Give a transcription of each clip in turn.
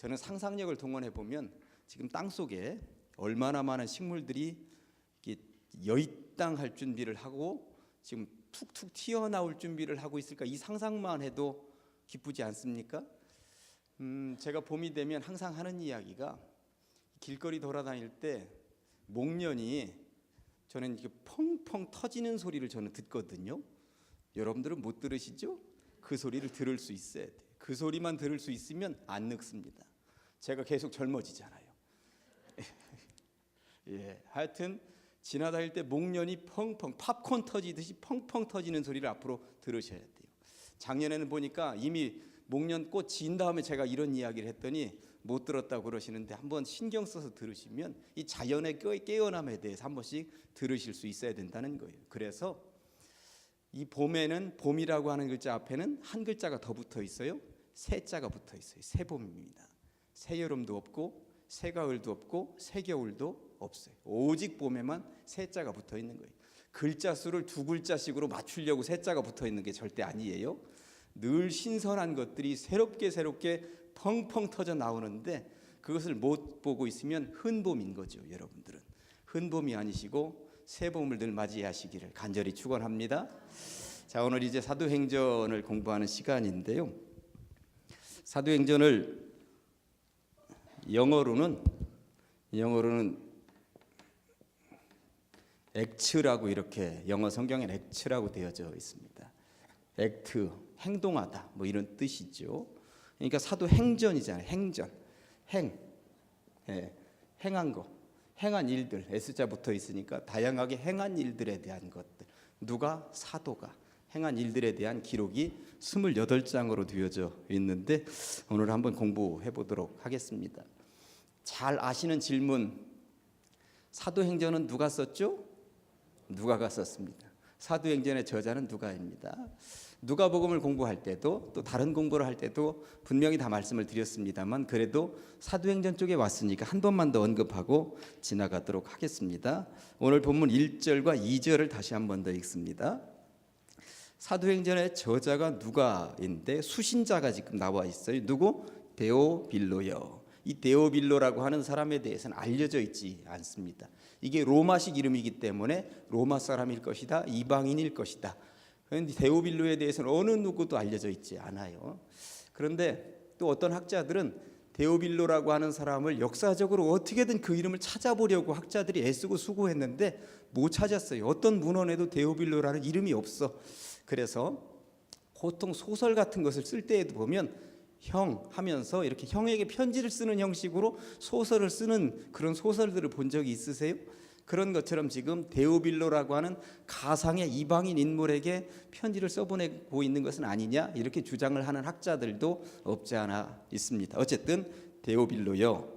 저는 상상력을 동원해 보면 지금 땅 속에 얼마나 많은 식물들이 여입당할 준비를 하고 지금 툭툭 튀어나올 준비를 하고 있을까, 이 상상만 해도 기쁘지 않습니까? 제가 봄이 되면 항상 하는 이야기가, 길거리 돌아다닐 때 목련이 저는 이렇게 펑펑 터지는 소리를 저는 듣거든요. 여러분들은 못 들으시죠? 그 소리를 들을 수 있어야 돼요. 그 소리만 들을 수 있으면 안 늙습니다. 제가 계속 젊어지잖아요. 예, 하여튼 지나다닐 때 목련이 펑펑 팝콘 터지듯이 펑펑 터지는 소리를 앞으로 들으셔야 돼요. 작년에는 보니까 이미 목련꽃 진 다음에 제가 이런 이야기를 했더니 못 들었다고 그러시는데, 한번 신경 써서 들으시면 이 자연의 깨어남에 대해서 한 번씩 들으실 수 있어야 된다는 거예요. 그래서 이 봄에는, 봄이라고 하는 글자 앞에는 한 글자가 더 붙어 있어요. 새자가 붙어 있어요. 새봄입니다. 새여름도 없고 새가을도 없고 새겨울도 없어요. 오직 봄에만 새자가 붙어 있는 거예요. 글자 수를 두 글자씩으로 맞추려고 새자가 붙어 있는 게 절대 아니에요. 늘 신선한 것들이 새롭게 펑펑 터져 나오는데, 그것을 못 보고 있으면 흔봄인 거죠. 여러분들은 흔봄이 아니시고 새봄을 늘 맞이하시기를 간절히 축원합니다. 자, 오늘 이제 사도행전을 공부하는 시간인데요. 사도행전을 영어로는 액츠라고, 이렇게 영어 성경엔 액츠라고 되어져 있습니다. 액트, 행동하다, 뭐 이런 뜻이죠. 그러니까 사도행전이잖아요. 행전, 행한 거, 행한 일들, S자 붙어 있으니까 다양하게 행한 일들에 대한 것들, 누가, 사도가 행한 일들에 대한 기록이 28장으로 되어져 있는데, 오늘 한번 공부해 보도록 하겠습니다. 잘 아시는 질문, 사도행전은 누가 썼죠? 누가가 썼습니다. 사도행전의 저자는 누가입니다. 누가복음을 공부할 때도 또 다른 공부를 할 때도 분명히 다 말씀을 드렸습니다만, 그래도 사도행전 쪽에 왔으니까 한 번만 더 언급하고 지나가도록 하겠습니다. 오늘 본문 1절과 2절을 다시 한 번 더 읽습니다. 사도행전의 저자가 누가인데 수신자가 지금 나와 있어요. 누구? 데오빌로요. 이 데오빌로라고 하는 사람에 대해서는 알려져 있지 않습니다. 이게 로마식 이름이기 때문에 로마 사람일 것이다, 이방인일 것이다. 그런데 데오빌로에 대해서는 어느 누구도 알려져 있지 않아요. 그런데 또 어떤 학자들은 데오빌로라고 하는 사람을 역사적으로 어떻게든 그 이름을 찾아보려고 학자들이 애쓰고 수고했는데 못 찾았어요. 어떤 문헌에도 데오빌로라는 이름이 없어. 그래서 보통 소설 같은 것을 쓸 때에도 보면 형 하면서 이렇게 형에게 편지를 쓰는 형식으로 소설을 쓰는 그런 소설들을 본 적이 있으세요? 그런 것처럼 지금 데오빌로라고 하는 가상의 이방인 인물에게 편지를 써보내고 있는 것은 아니냐, 이렇게 주장을 하는 학자들도 없지 않아 있습니다. 어쨌든 데오빌로요.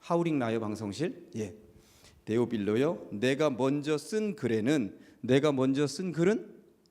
하우링 나요 방송실? 예. 데오빌로요. 내가 먼저 쓴 글은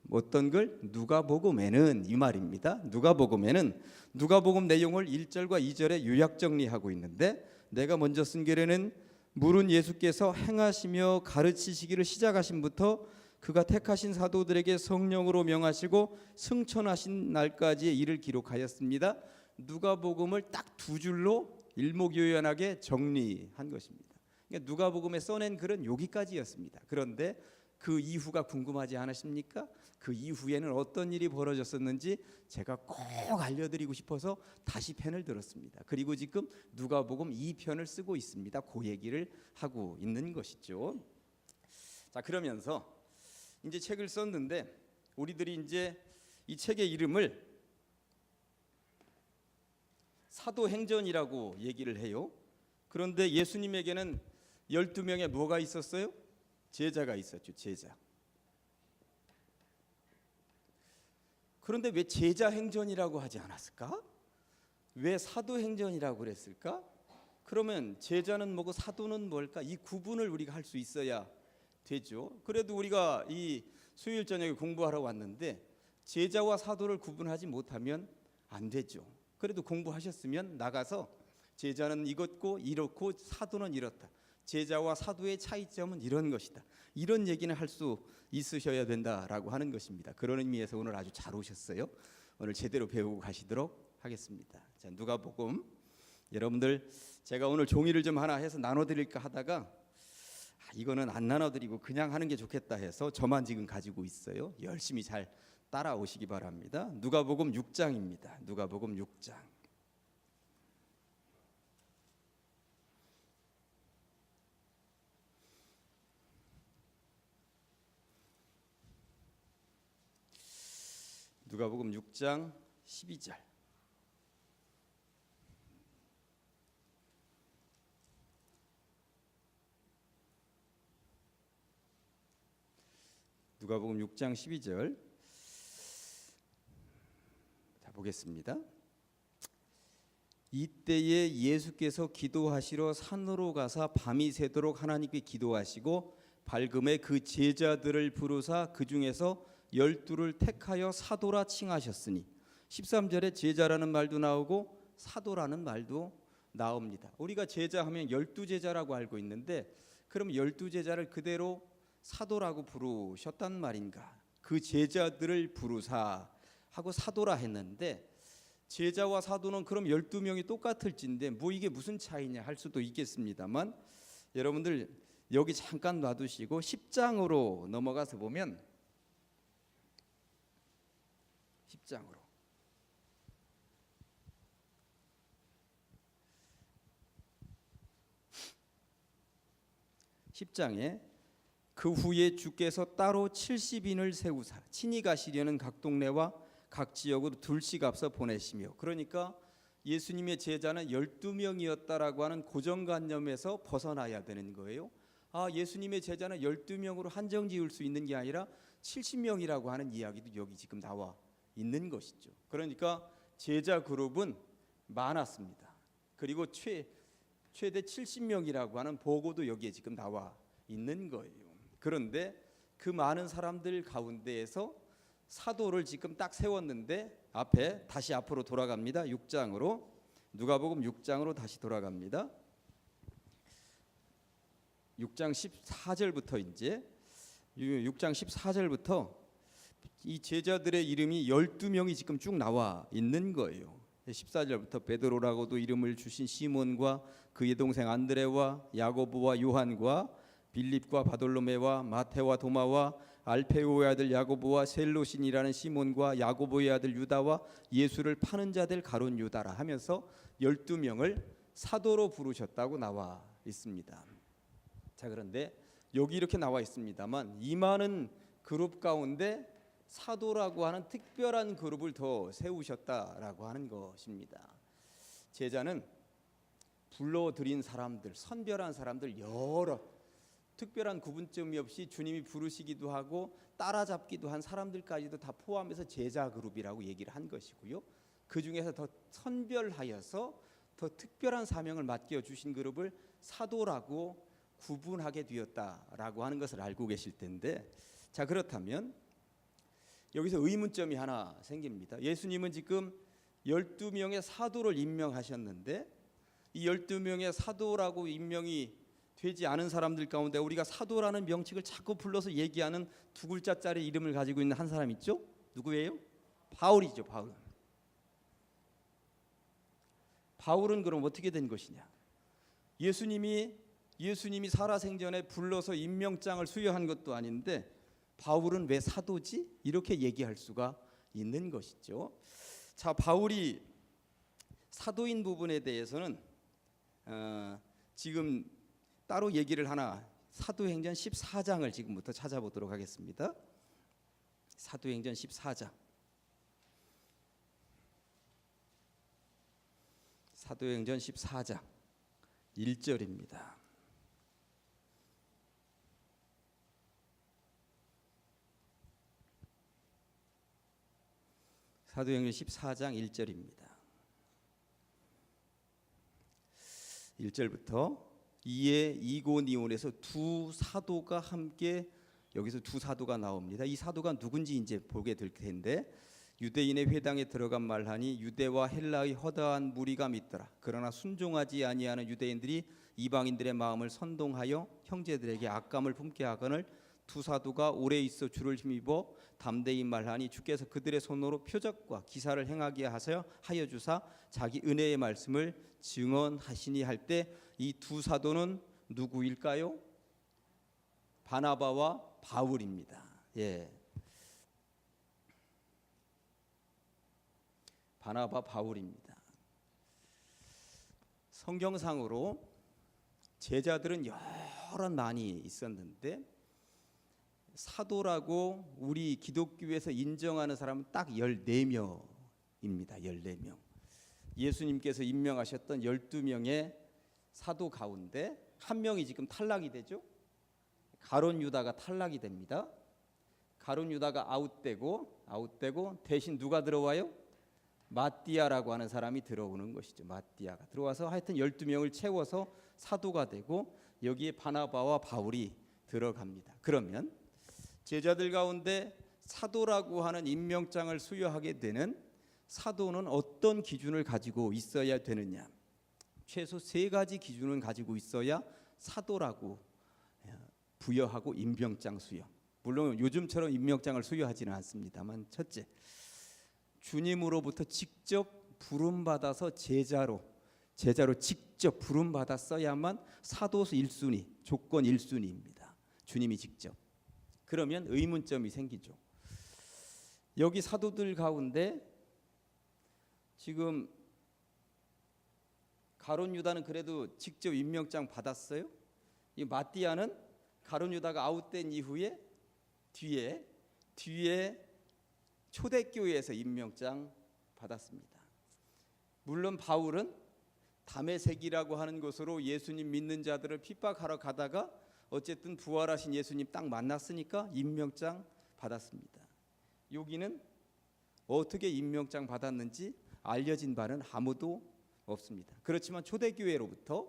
어떤 글? 누가복음에는, 이 말입니다. 누가복음에는 누가복음 내용을 1절과 2절에 요약 정리하고 있는데, 내가 먼저 쓴 글에는 물은 예수께서 행하시며 가르치시기를 시작하신부터 그가 택하신 사도들에게 성령으로 명하시고 승천하신 날까지의 일을 기록하였습니다. 누가복음을 딱 두 줄로 일목요연하게 정리한 것입니다. 그러니까 누가복음에 써낸 글은 여기까지였습니다. 그런데 그 이후가 궁금하지 않으십니까? 그 이후에는 어떤 일이 벌어졌었는지 제가 꼭 알려드리고 싶어서 다시 펜을 들었습니다. 그리고 지금 누가복음 2편을 쓰고 있습니다. 그 얘기를 하고 있는 것이죠. 자, 그러면서 이제 책을 썼는데, 우리들이 이제 이 책의 이름을 사도행전이라고 얘기를 해요. 그런데 예수님에게는 12명의 뭐가 있었어요? 제자가 있었죠. 제자. 그런데 왜 제자행전이라고 하지 않았을까? 왜 사도행전이라고 그랬을까? 그러면 제자는 뭐고 사도는 뭘까? 이 구분을 우리가 할 수 있어야 되죠. 그래도 우리가 이 수요일 저녁에 공부하러 왔는데 제자와 사도를 구분하지 못하면 안 되죠. 그래도 공부하셨으면 나가서 제자는 이것고 이렇고 사도는 이렇다, 제자와 사도의 차이점은 이런 것이다, 이런 얘기는 할 수 있으셔야 된다라고 하는 것입니다. 그런 의미에서 오늘 아주 잘 오셨어요. 오늘 제대로 배우고 가시도록 하겠습니다. 자, 누가복음 여러분들 제가 오늘 종이를 좀 하나 해서 나눠드릴까 하다가 이거는 안 나눠드리고 그냥 하는 게 좋겠다 해서 저만 지금 가지고 있어요. 열심히 잘 따라오시기 바랍니다. 누가복음 6장입니다. 누가복음 6장. 누가복음 6장 12절. 누가복음 6장 12절. 자, 보겠습니다. 이때에 예수께서 기도하시러 산으로 가사 밤이 새도록 하나님께 기도하시고 밝음에 그 제자들을 부르사 그 중에서 12를 택하여 사도라 칭하셨으니 13절에 제자라는 말도 나오고 사도라는 말도 나옵니다. 우리가 제자하면 12제자라고 알고 있는데 그럼 12제자를 그대로 사도라고 부르셨단 말인가? 그 제자들을 부르사 하고 사도라 했는데 제자와 사도는 그럼 12명이 똑같을진데 뭐 이게 무슨 차이냐 할 수도 있겠습니다만 여러분들 여기 잠깐 놔두시고 10장으로 넘어가서 보면 10장으로 10장에 그 후에 주께서 따로 70인을 세우사 친히 가시려는 각 동네와 각 지역으로 둘씩 앞서 보내시며 그러니까 예수님의 제자는 12명이었다라고 하는 고정관념에서 벗어나야 되는 거예요. 예수님의 제자는 12명으로 한정 지을 수 있는 게 아니라 70명이라고 하는 이야기도 여기 지금 나와 있는 것이죠. 그러니까 제자 그룹은 많았습니다. 그리고 최대 70명이라고 하는 보고도 여기에 지금 나와 있는 거예요. 그런데 그 많은 사람들 가운데에서 사도를 지금 딱 세웠는데 다시 앞으로 돌아갑니다. 6장으로 누가복음 6장으로 다시 돌아갑니다. 6장 14절부터 이제 6장 14절부터 이 제자들의 이름이 12명이 지금 쭉 나와 있는 거예요. 14절부터 베드로라고도 이름을 주신 시몬과 그의 동생 안드레와 야고보와 요한과 빌립과 바돌로메와 마테와 도마와 알페오의 아들 야고보와 셀로신이라는 시몬과 야고보의 아들 유다와 예수를 파는 자들 가룟 유다라 하면서 12명을 사도로 부르셨다고 나와 있습니다. 자, 그런데 여기 이렇게 나와 있습니다만 이 많은 그룹 가운데 사도라고 하는 특별한 그룹을 더 세우셨다라고 하는 것입니다. 제자는 불러들인 사람들, 선별한 사람들 여러 특별한 구분점이 없이 주님이 부르시기도 하고 따라잡기도 한 사람들까지도 다 포함해서 제자 그룹이라고 얘기를 한 것이고요. 그 중에서 더 선별하여서 더 특별한 사명을 맡겨 주신 그룹을 사도라고 구분하게 되었다라고 하는 것을 알고 계실 텐데, 자, 그렇다면 여기서 의문점이 하나 생깁니다. 예수님은 지금 12명의 사도를 임명하셨는데 이 12명의 사도라고 임명이 되지 않은 사람들 가운데 우리가 사도라는 명칭을 자꾸 불러서 얘기하는 두 글자짜리 이름을 가지고 있는 한 사람 있죠? 누구예요? 바울이죠. 바울은 그럼 어떻게 된 것이냐? 예수님이 살아생전에 불러서 임명장을 수여한 것도 아닌데 바울은 왜 사도지? 이렇게 얘기할 수가 있는 것이죠. 자, 바울이 사도인 부분에 대해서는 지금 따로 얘기를 하나 사도행전 14장을 지금부터 찾아보도록 하겠습니다. 사도행전 14장. 사도행전 14장 1절입니다. 사도행전 14장 1절입니다. 1절부터 이에 이고니온에서 두 사도가 함께, 여기서 두 사도가 나옵니다. 이 사도가 누군지 이제 보게 될 텐데, 유대인의 회당에 들어간 말하니 유대와 헬라의 허다한 무리가 믿더라. 그러나 순종하지 아니하는 유대인들이 이방인들의 마음을 선동하여 형제들에게 악감을 품게 하거늘 두 사도가 오래 있어 주를 힘입어 담대히 말하니 주께서 그들의 손으로 표적과 기사를 행하게 하여 주사 자기 은혜의 말씀을 증언하시니 할 때 이 두 사도는 누구일까요? 바나바와 바울입니다. 예. 바나바 바울입니다. 성경상으로 제자들은 여러 많이 있었는데 사도라고 우리 기독교에서 인정하는 사람은 딱 14명입니다. 14명. 예수님께서 임명하셨던 12명의 사도 가운데 한 명이 지금 탈락이 되죠. 가룟 유다가 탈락이 됩니다. 가룟 유다가 아웃되고 대신 누가 들어와요? 마띠아라고 하는 사람이 들어오는 것이죠. 마띠아가 들어와서 하여튼 12명을 채워서 사도가 되고 여기에 바나바와 바울이 들어갑니다. 그러면 제자들 가운데 사도라고 하는 임명장을 수여하게 되는 사도는 어떤 기준을 가지고 있어야 되느냐? 최소 3가지 기준을 가지고 있어야 사도라고 부여하고 임명장 수여. 물론 요즘처럼 임명장을 수여하지는 않습니다만, 첫째, 주님으로부터 직접 부름받아서 제자로 직접 부름받았어야만 사도수 1순위, 조건 1순위입니다. 주님이 직접. 그러면 의문점이 생기죠. 여기 사도들 가운데 지금 가룟 유다는 그래도 직접 임명장 받았어요. 이 마띠아는 가룟 유다가 아웃된 이후에 뒤에 초대교회에서 임명장 받았습니다. 물론 바울은 다메섹이라고 하는 곳으로 예수님 믿는 자들을 핍박하러 가다가 어쨌든 부활하신 예수님 딱 만났으니까 임명장 받았습니다. 여기는 어떻게 임명장 받았는지 알려진 바는 아무도 없습니다. 그렇지만 초대교회로부터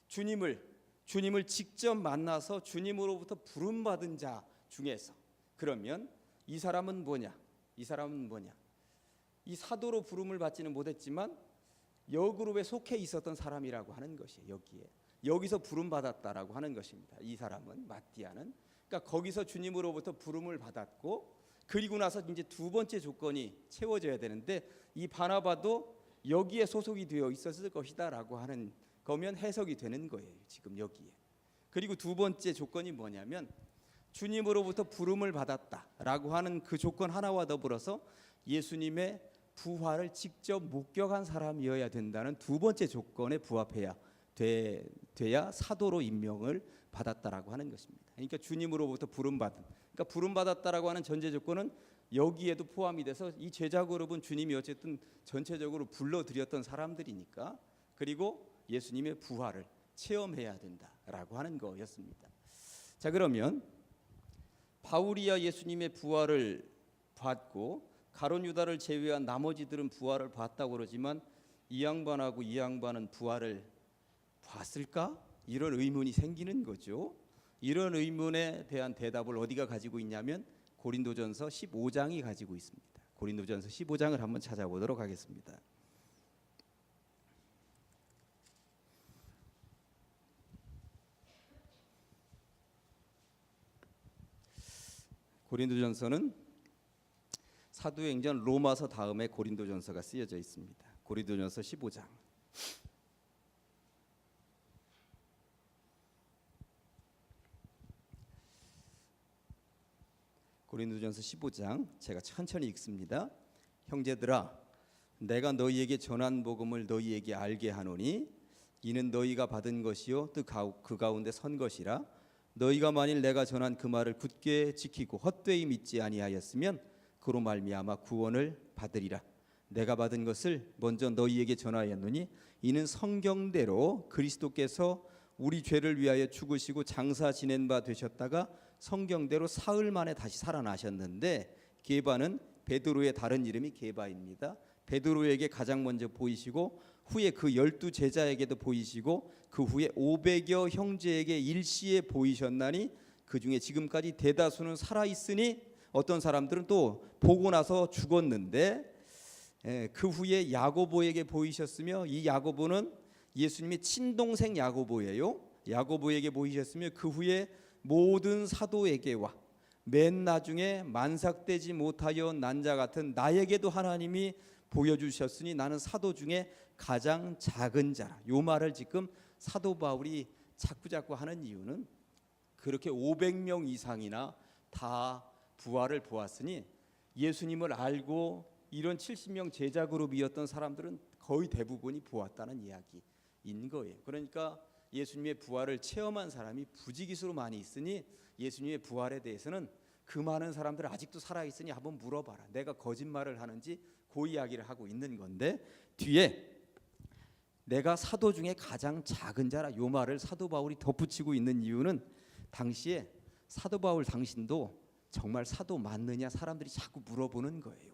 주님을 직접 만나서 주님으로부터 부름받은 자 중에서, 그러면 이 사람은 뭐냐? 이 사도로 부름을 받지는 못했지만 여그룹에 속해 있었던 사람이라고 하는 것이에요. 여기서 부름받았다라고 하는 것입니다. 이 사람은, 마띠아는. 그러니까 거기서 주님으로부터 부름을 받았고, 그리고 나서 이제 두 번째 조건이 채워져야 되는데 이 바나바도 여기에 소속이 되어 있었을 것이다라고 하는 거면 해석이 되는 거예요. 지금 여기에. 그리고 두 번째 조건이 뭐냐면 주님으로부터 부름을 받았다라고 하는 그 조건 하나와 더불어서 예수님의 부활을 직접 목격한 사람이어야 된다는 두 번째 조건에 부합해야 돼야 사도로 임명을 받았다라고 하는 것입니다. 그러니까 주님으로부터 부름받은, 그러니까 부름받았다라고 하는 전제 조건은 여기에도 포함이 돼서 이 제자 그룹은 주님이 어쨌든 전체적으로 불러들였던 사람들이니까, 그리고 예수님의 부활을 체험해야 된다라고 하는 거였습니다. 자, 그러면 바울이야 예수님의 부활을 받고 가룟 유다를 제외한 나머지들은 부활을 봤다고 그러지만 이 양반은 부활을 봤을까? 이런 의문이 생기는 거죠. 이런 의문에 대한 대답을 어디가 가지고 있냐면 고린도전서 15장이 가지고 있습니다. 고린도전서 15장을 한번 찾아보도록 하겠습니다. 고린도전서는 사도행전, 로마서 다음에 고린도전서가 쓰여져 있습니다. 고린도전서 15장. 고린도전서 15장, 제가 천천히 읽습니다. 형제들아, 내가 너희에게 전한 복음을 너희에게 알게 하노니 이는 너희가 받은 것이요 또 그 가운데 선 것이라. 너희가 만일 내가 전한 그 말을 굳게 지키고 헛되이 믿지 아니하였으면 그로 말미암아 구원을 받으리라. 내가 받은 것을 먼저 너희에게 전하였노니 이는 성경대로 그리스도께서 우리 죄를 위하여 죽으시고 장사 지낸 바 되셨다가 성경대로 사흘 만에 다시 살아나셨는데, 게바는 베드로의 다른 이름이 게바입니다. 베드로에게 가장 먼저 보이시고 후에 그 12 제자에게도 보이시고 그 후에 500여 형제에게 일시에 보이셨나니 그 중에 지금까지 대다수는 살아 있으니 어떤 사람들은 또 보고 나서 죽었는데, 그 후에 야고보에게 보이셨으며 이 야고보는 예수님의 친동생 야고보예요. 야고보에게 보이셨으며 그 후에 모든 사도에게와 맨 나중에 만삭되지 못하여 난 자 같은 나에게도 하나님이 보여주셨으니 나는 사도 중에 가장 작은 자라. 요 말을 지금 사도 바울이 자꾸자꾸 하는 이유는 그렇게 500명 이상이나 다 부활을 보았으니 예수님을 알고 이런 70명 제자 그룹이었던 사람들은 거의 대부분이 보았다는 이야기인 거예요. 그러니까 예수님의 부활을 체험한 사람이 부지기수로 많이 있으니 예수님의 부활에 대해서는 그 많은 사람들 아직도 살아있으니 한번 물어봐라. 내가 거짓말을 하는지 그 이야기를 하고 있는 건데, 뒤에 내가 사도 중에 가장 작은 자라 요 말을 사도 바울이 덧붙이고 있는 이유는 당시에 사도 바울 당신도 정말 사도 맞느냐 사람들이 자꾸 물어보는 거예요.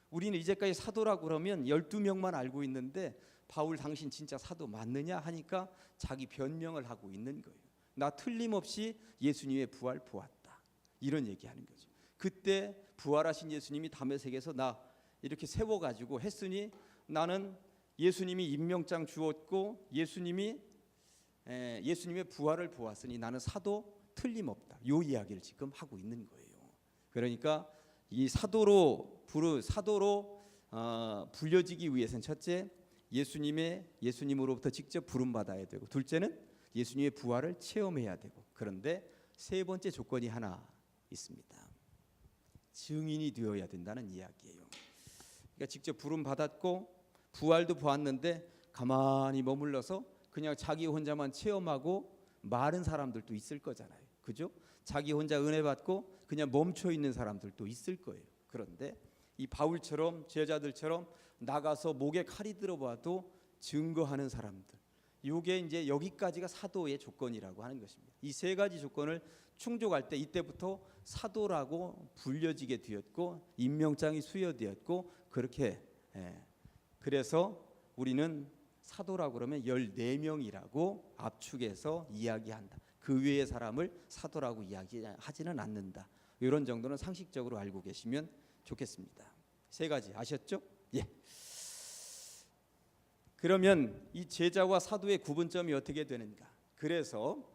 우리는 이제까지 사도라고 그러면 12명만 알고 있는데 바울 당신 진짜 사도 맞느냐 하니까 자기 변명을 하고 있는 거예요. 나 틀림없이 예수님의 부활 보았다. 이런 얘기하는 거죠. 그때 부활하신 예수님이 다메섹에서 나 이렇게 세워가지고 했으니 나는 예수님이 임명장 주었고 예수님의 부활을 보았으니 나는 사도 틀림없다. 요 이야기를 지금 하고 있는 거예요. 그러니까 이 사도로 불려지기 위해서는 첫째 예수님으로부터 직접 부름 받아야 되고, 둘째는 예수님의 부활을 체험해야 되고, 그런데 세 번째 조건이 하나 있습니다. 증인이 되어야 된다는 이야기예요. 그러니까 직접 부름 받았고 부활도 보았는데 가만히 머물러서 그냥 자기 혼자만 체험하고 마른 사람들도 있을 거잖아요. 그죠? 자기 혼자 은혜 받고 그냥 멈춰 있는 사람들도 있을 거예요. 그런데 이 바울처럼 제자들처럼 나가서 목에 칼이 들어봐도 증거하는 사람들, 이게 이제 여기까지가 사도의 조건이라고 하는 것입니다. 이 세 가지 조건을 충족할 때 이때부터 사도라고 불려지게 되었고 임명장이 수여되었고, 그렇게 그래서 우리는 사도라고 그러면 14명이라고 압축해서 이야기한다. 그 외의 사람을 사도라고 이야기하지는 않는다. 이런 정도는 상식적으로 알고 계시면 좋겠습니다. 세 가지 아셨죠? 예. 그러면 이 제자와 사도의 구분점이 어떻게 되는가? 그래서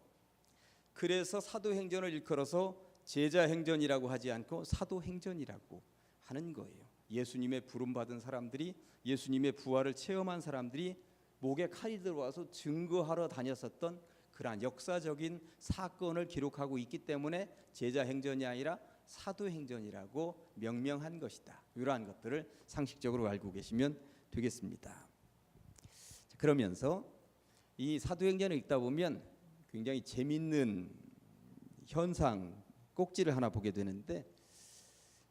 사도행전을 일컬어서 제자행전이라고 하지 않고 사도행전이라고 하는 거예요. 예수님의 부름받은 사람들이, 예수님의 부활을 체험한 사람들이 목에 칼이 들어와서 증거하러 다녔었던 그러한 역사적인 사건을 기록하고 있기 때문에 제자행전이 아니라 사도행전이라고 명명한 것이다. 이러한 것들을 상식적으로 알고 계시면 되겠습니다. 그러면서 이 사도행전을 읽다 보면 굉장히 재밌는 현상, 꼭지를 하나 보게 되는데,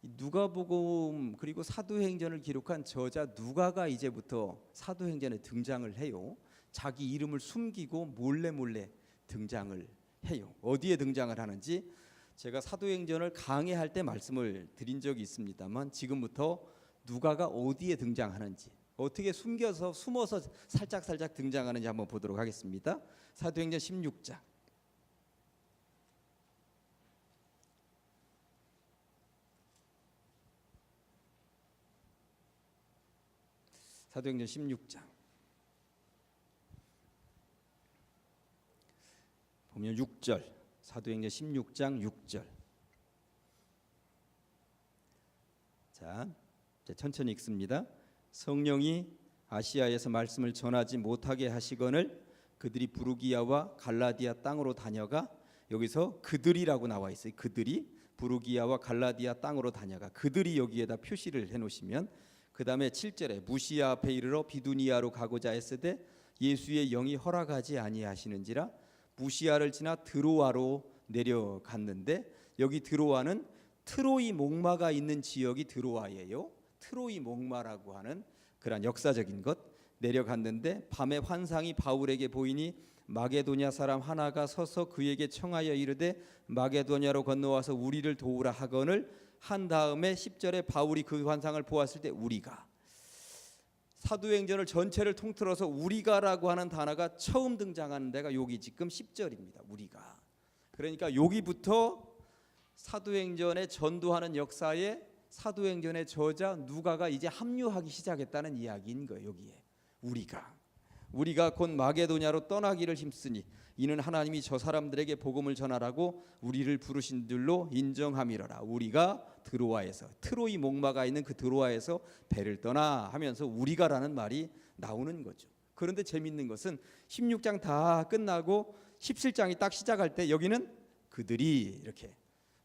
누가복음 그리고 사도행전을 기록한 저자 누가가 이제부터 사도행전에 등장을 해요. 자기 이름을 숨기고 몰래 등장을 해요. 어디에 등장을 하는지 제가 사도행전을 강해할 때 말씀을 드린 적이 있습니다만, 지금부터 누가가 어디에 등장하는지, 어떻게 숨어서 살짝 등장하는지 한번 보도록 하겠습니다. 사도행전 16장. 사도행전 16장 보면 6절, 사도행전 16장 6절. 자, 천천히 읽습니다. 성령이 아시아에서 말씀을 전하지 못하게 하시거늘 그들이 부르기아와 갈라디아 땅으로 다녀가, 여기서 그들이라고 나와 있어요. 그들이 부르기아와 갈라디아 땅으로 다녀가, 그들이 여기에다 표시를 해놓으시면, 그 다음에 7절에 무시아 앞에 이르러 비두니아로 가고자 했으되 예수의 영이 허락하지 아니하시는지라 무시아를 지나 드로아로 내려갔는데, 여기 드로아는 트로이 목마가 있는 지역이 드로아예요. 트로이 목마라고 하는 그런 역사적인 것. 내려갔는데 밤에 환상이 바울에게 보이니 마게도냐 사람 하나가 서서 그에게 청하여 이르되 마게도냐로 건너와서 우리를 도우라 하거늘 한 다음에 10절에 바울이 그 환상을 보았을 때 우리가, 사도행전을 전체를 통틀어서 우리가라고 하는 단어가 처음 등장하는 데가 여기 지금 10절입니다. 우리가. 그러니까 여기부터 사도행전에 전도하는 역사에 사도행전의 저자 누가가 이제 합류하기 시작했다는 이야기인 거예요. 여기에 우리가 우리가 곧 마게도냐로 떠나기를 힘쓰니 이는 하나님이 저 사람들에게 복음을 전하라고 우리를 부르신 줄로 인정함이로라. 우리가 드로아에서, 트로이 목마가 있는 그 드로아에서 배를 떠나 하면서 우리가라는 말이 나오는 거죠. 그런데 재밌는 것은 16장 다 끝나고 17장이 딱 시작할 때 여기는 그들이 이렇게,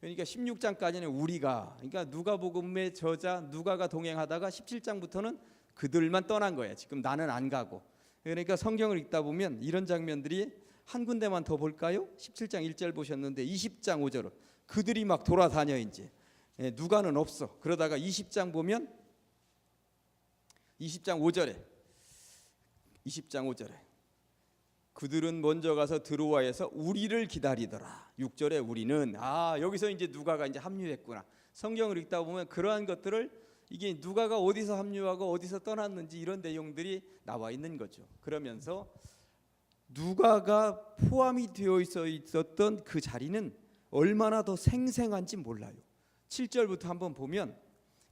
그러니까 16장까지는 우리가, 그러니까 누가복음의 저자 누가가 동행하다가 17장부터는 그들만 떠난 거예요. 지금 나는 안 가고. 그러니까 성경을 읽다 보면 이런 장면들이 한 군데만 더 볼까요? 17장 1절 보셨는데 20장 5절 그들이 막 돌아다녀. 이제 누가는 없어. 그러다가 20장 보면 20장 5절에 그들은 먼저 가서 드로아에서 우리를 기다리더라. 6절에 우리는, 여기서 이제 누가가 이제 합류했구나. 성경을 읽다 보면 그러한 것들을, 이게 누가가 어디서 합류하고 어디서 떠났는지 이런 내용들이 나와 있는 거죠. 그러면서 누가가 포함이 되어 있었던 그 자리는 얼마나 더 생생한지 몰라요. 7절부터 한번 보면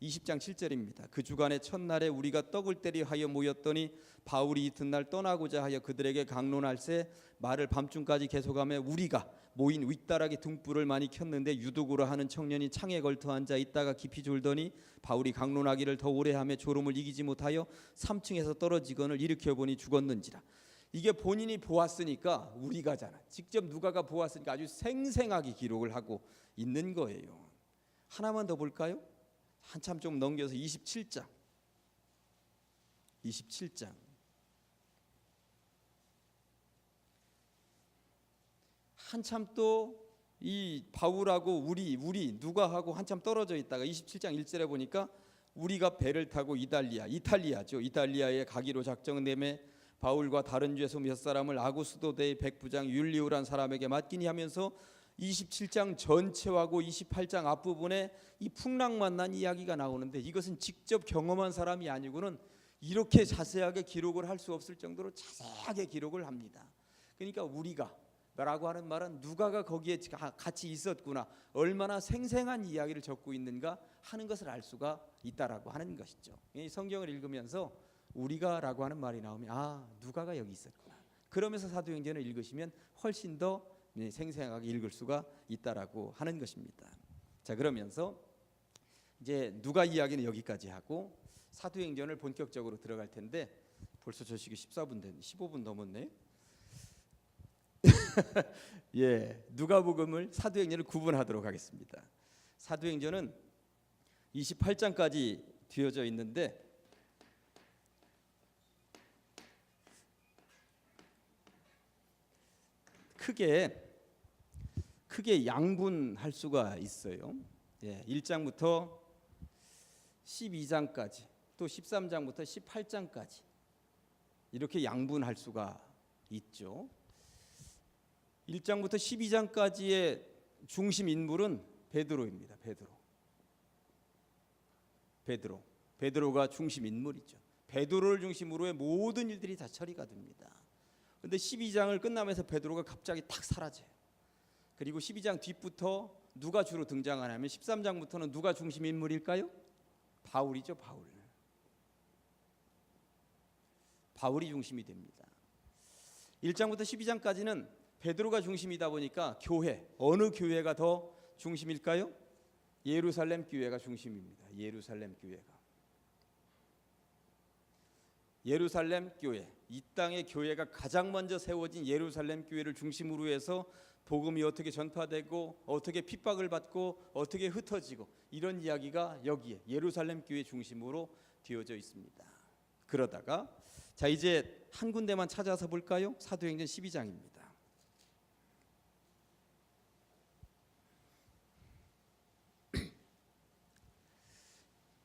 20장 7절입니다. 그 주간의 첫날에 우리가 떡을 때리 하여 모였더니 바울이 이튿날 떠나고자 하여 그들에게 강론할새 말을 밤중까지 계속하며 우리가 모인 윗다락에 등불을 많이 켰는데 유독으로 하는 청년이 창에 걸터 앉아 있다가 깊이 졸더니 바울이 강론하기를 더 오래 하며 졸음을 이기지 못하여 3층에서 떨어지거늘 일으켜 보니 죽었는지라. 이게 본인이 보았으니까 우리가잖아. 직접 누가가 보았으니까 아주 생생하게 기록을 하고 있는 거예요. 하나만 더 볼까요? 한참 좀 넘겨서 27장. 한참 또 이 바울하고 우리 누가하고 한참 떨어져 있다가 27장 1절에 보니까 우리가 배를 타고 이탈리아에 가기로 작정되매 바울과 다른 죄수 몇 사람을 아구스도대의 백부장 율리오란 사람에게 맡기니 하면서 27장 전체하고 28장 앞부분에 이 풍랑만 난 이야기가 나오는데, 이것은 직접 경험한 사람이 아니고는 이렇게 자세하게 기록을 할 수 없을 정도로 자세하게 기록을 합니다. 그러니까 우리가 라고 하는 말은 누가가 거기에 같이 있었구나, 얼마나 생생한 이야기를 적고 있는가 하는 것을 알 수가 있다라고 하는 것이죠. 이 성경을 읽으면서 우리가라고 하는 말이 나오면 누가가 여기 있었구나. 그러면서 사도행전을 읽으시면 훨씬 더 생생하게 읽을 수가 있다라고 하는 것입니다. 자, 그러면서 이제 누가 이야기는 여기까지 하고 사도행전을 본격적으로 들어갈 텐데 벌써 저 시기 14분 됐네. 15분 넘었네. 예, 누가복음을 사도행전을 구분하도록 하겠습니다. 사도행전은 28장까지 뒤어져 있는데 크게 양분할 수가 있어요. 예, 1장부터 12장까지 또 13장부터 18장까지 이렇게 양분할 수가 있죠. 1장부터 12장까지의 중심 인물은 베드로입니다. 베드로가 중심 인물이죠. 베드로를 중심으로의 모든 일들이 다 처리가 됩니다. 그런데 12장을 끝나면서 베드로가 갑자기 탁 사라져요. 그리고 12장 뒤부터 누가 주로 등장하냐면 13장부터는 누가 중심 인물일까요? 바울이죠. 바울이 중심이 됩니다. 1장부터 12장까지는 베드로가 중심이다 보니까 교회, 어느 교회가 더 중심일까요? 예루살렘 교회가 중심입니다. 예루살렘 교회, 이 땅의 교회가 가장 먼저 세워진 예루살렘 교회를 중심으로 해서 복음이 어떻게 전파되고 어떻게 핍박을 받고 어떻게 흩어지고 이런 이야기가 여기에 예루살렘 교회 중심으로 되어져 있습니다. 그러다가 자, 이제 한 군데만 찾아서 볼까요? 사도행전 12장입니다.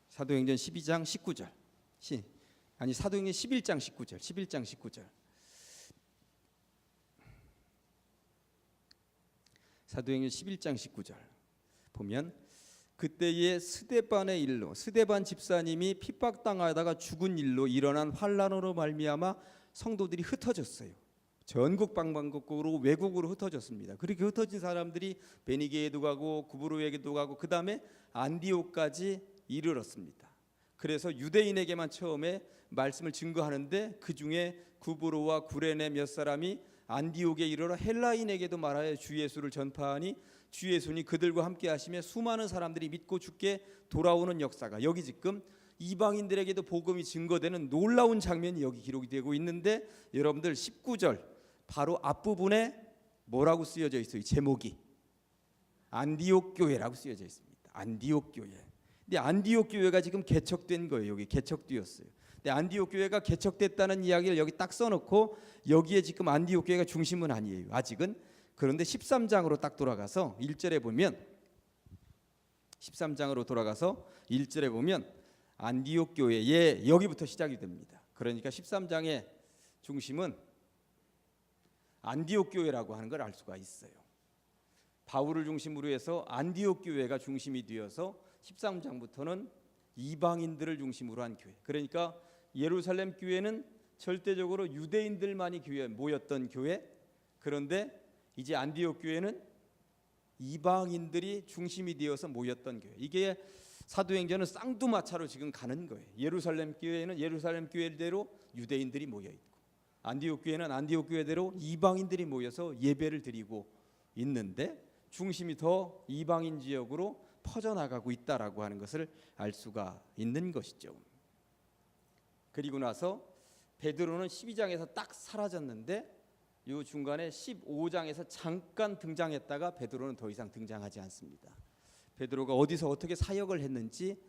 사도행전 12장 19절. 사도행전 11장 19절. 사도행전 11장 19절 보면 그때의 스데반의 일로, 스데반 집사님이 핍박당하다가 죽은 일로 일어난 환란으로 말미암아 성도들이 흩어졌어요. 전국 방방곡곡으로 외국으로 흩어졌습니다. 그렇게 흩어진 사람들이 베니게에도 가고 구브로에게도 가고 그 다음에 안디옥까지 이르렀습니다. 그래서 유대인에게만 처음에 말씀을 증거하는데 그 중에 구브로와 구레네 몇 사람이 안디옥에 이르러 헬라인에게도 말하여 주 예수를 전파하니 주 예수니 그들과 함께 하시며 수많은 사람들이 믿고 주께 돌아오는 역사가, 여기 지금 이방인들에게도 복음이 증거되는 놀라운 장면이 여기 기록이 되고 있는데, 여러분들 19절 바로 앞부분에 뭐라고 쓰여져 있어요? 제목이 안디옥 교회라고 쓰여져 있습니다. 안디옥 교회. 근데 안디옥 교회가 지금 개척된 거예요. 여기 개척되었어요. 근데 안디옥 교회가 개척됐다는 이야기를 여기 딱 써놓고 여기에 지금 안디옥 교회가 중심은 아니에요, 아직은. 그런데 13장으로 딱 돌아가서 1절에 보면, 13장으로 돌아가서 1절에 보면 안디옥 교회에 여기부터 시작이 됩니다. 그러니까 13장의 중심은 안디옥 교회라고 하는 걸 알 수가 있어요. 바울을 중심으로 해서 안디옥 교회가 중심이 되어서 13장부터는 이방인들을 중심으로 한 교회. 그러니까 예루살렘 교회는 절대적으로 유대인들만이 교회 모였던 교회. 그런데 이제 안디옥 교회는 이방인들이 중심이 되어서 모였던 교회. 이게 사도행전은 쌍두마차로 지금 가는 거예요. 예루살렘 교회는 예루살렘 교회대로 유대인들이 모여 있고, 안디옥 교회는 안디옥 교회대로 이방인들이 모여서 예배를 드리고 있는데, 중심이 더 이방인 지역으로 퍼져나가고 있다라고 하는 것을 알 수가 있는 것이죠. 그리고 나서 베드로는 12장에서 딱 사라졌는데 이 중간에 15장에서 잠깐 등장했다가 베드로는 더 이상 등장하지 않습니다. 베드로가 어디서 어떻게 사역을 했는지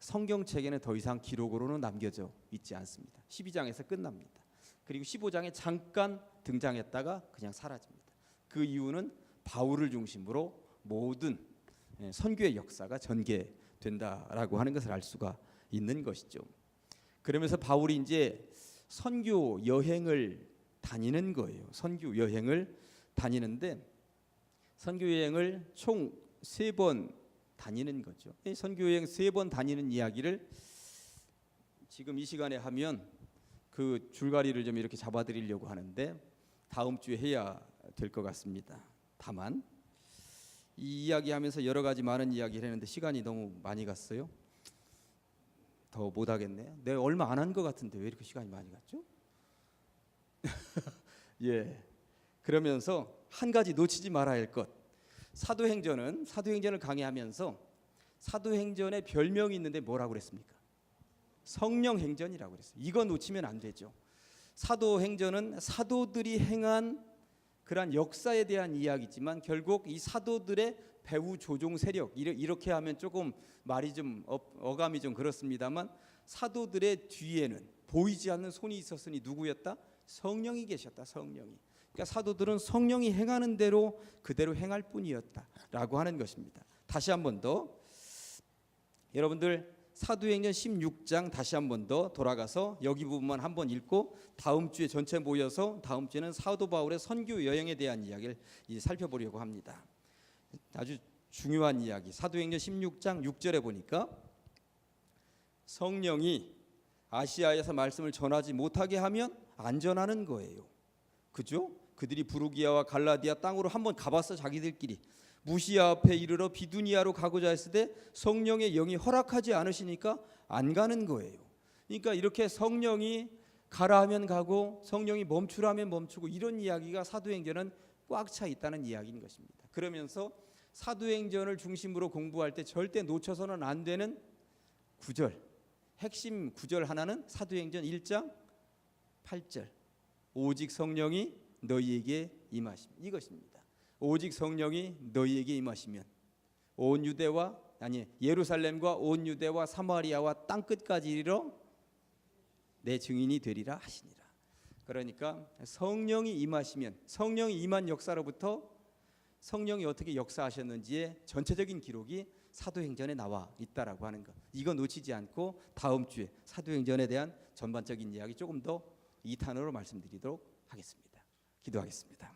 성경책에는 더 이상 기록으로는 남겨져 있지 않습니다. 12장에서 끝납니다. 그리고 15장에 잠깐 등장했다가 그냥 사라집니다. 그 이유는 바울을 중심으로 모든 선교의 역사가 전개된다라고 하는 것을 알 수가 있는 것이죠. 그러면서 바울이 이제 선교 여행을 다니는 거예요. 선교 여행을 다니는데, 선교 여행을 총 3번 다니는 거죠. 선교 여행 3번 다니는 이야기를 지금 이 시간에 하면 그 줄거리를 좀 이렇게 잡아드리려고 하는데 다음 주에 해야 될 것 같습니다. 다만 이 이야기하면서 여러 가지 많은 이야기를 했는데 시간이 너무 많이 갔어요. 더 못하겠네요. 내가 얼마 안 한 것 같은데 왜 이렇게 시간이 많이 갔죠? 예. 그러면서 한 가지 놓치지 말아야 할 것. 사도행전을 강의하면서 사도행전에 별명이 있는데 뭐라고 그랬습니까? 성령행전이라고 그랬어요. 이거 놓치면 안 되죠. 사도행전은 사도들이 행한 그러한 역사에 대한 이야기지만 결국 이 사도들의 배후 조종 세력, 이렇게 하면 조금 말이 좀 어감이 좀 그렇습니다만, 사도들의 뒤에는 보이지 않는 손이 있었으니 누구였다? 성령이 계셨다. 성령이. 그러니까 사도들은 성령이 행하는 대로 그대로 행할 뿐이었다라고 하는 것입니다. 다시 한 번 더 여러분들 사도행전 16장 다시 한 번 더 돌아가서 여기 부분만 한번 읽고 다음 주에 전체 모여서 다음 주에는 사도 바울의 선교 여행에 대한 이야기를 이제 살펴보려고 합니다. 아주 중요한 이야기. 사도행전 16장 6절에 보니까 성령이 아시아에서 말씀을 전하지 못하게 하면 안전하는 거예요. 그죠? 그들이 부르기아와 갈라디아 땅으로 한번 가봤어. 자기들끼리 무시아 앞에 이르러 비두니아로 가고자 했을 때 성령의 영이 허락하지 않으시니까 안 가는 거예요. 그러니까 이렇게 성령이 가라 하면 가고 성령이 멈추라 하면 멈추고, 이런 이야기가 사도행전은 꽉 차 있다는 이야기인 것입니다. 그러면서 사도행전을 중심으로 공부할 때 절대 놓쳐서는 안 되는 구절, 핵심 구절 하나는 사도행전 1장 8절 오직 성령이 너희에게 임하십니다. 이것입니다. 오직 성령이 너희에게 임하시면 온 유대와 예루살렘과 온 유대와 사마리아와 땅 끝까지 이르러 내 증인이 되리라 하시니라. 그러니까 성령이 임하시면, 성령이 임한 역사로부터 성령이 어떻게 역사하셨는지의 전체적인 기록이 사도행전에 나와 있다라고 하는 것. 이거 놓치지 않고 다음 주에 사도행전에 대한 전반적인 이야기 조금 더 2탄으로 말씀드리도록 하겠습니다. 기도하겠습니다.